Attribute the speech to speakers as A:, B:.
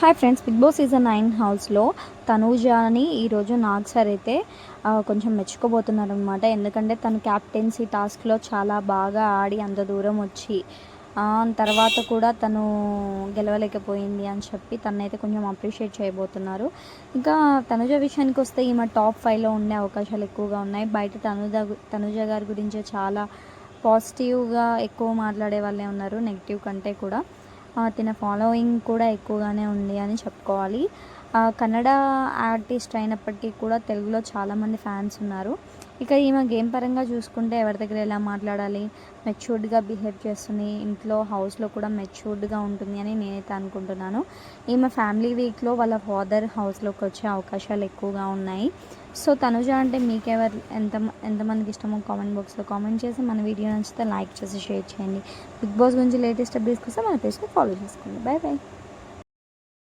A: Hi friends, Bigg Boss season 9 హౌస్లో తనూజని ఈరోజు Nag sir అయితే కొంచెం మెచ్చుకోబోతున్నారనమాట. ఎందుకంటే తను క్యాప్టెన్సీ టాస్క్లో చాలా బాగా ఆడి అంత దూరం వచ్చి తర్వాత కూడా తను గెలవలేకపోయింది అని చెప్పి తనైతే కొంచెం అప్రిషియేట్ చేయబోతున్నారు. ఇంకా తనుజ విషయానికి వస్తే ఈమె టాప్ 5లో ఉండే అవకాశాలు ఎక్కువగా ఉన్నాయి. బయట తనుజ గారి గురించి చాలా పాజిటివ్గా ఎక్కువ మాట్లాడే వాళ్ళే ఉన్నారు, నెగిటివ్ కంటే కూడా. తిన ఫాలోయింగ్ కూడా ఎక్కువగానే ఉంది అని చెప్పుకోవాలి. కన్నడ ఆర్టిస్ట్ అయినప్పటికీ కూడా తెలుగులో చాలామంది ఫ్యాన్స్ ఉన్నారు. ఇక ఈమె గేమ్ పరంగా చూసుకుంటే ఎవరి దగ్గర ఎలా మాట్లాడాలి, మెచ్యూర్డ్గా బిహేవ్ చేస్తుంది, ఇంట్లో హౌస్లో కూడా మెచ్యూర్డ్గా ఉంటుంది అని నేనైతే అనుకుంటున్నాను. ఈమె ఫ్యామిలీ వీక్లో వాళ్ళ ఫాదర్ హౌస్లోకి వచ్చే అవకాశాలు ఎక్కువగా ఉన్నాయి. సో తనుజ అంటే ఎంతమందికి ఇష్టమో కామెంట్ బాక్స్లో కామెంట్ చేసి, మన వీడియో నచ్చితే లైక్ చేసి షేర్ చేయండి. బిగ్ బాస్ గురించి లేటెస్ట్ అప్డేట్స్ కోసం మన పేజ్ని ఫాలో చేసుకోండి. Bye bye.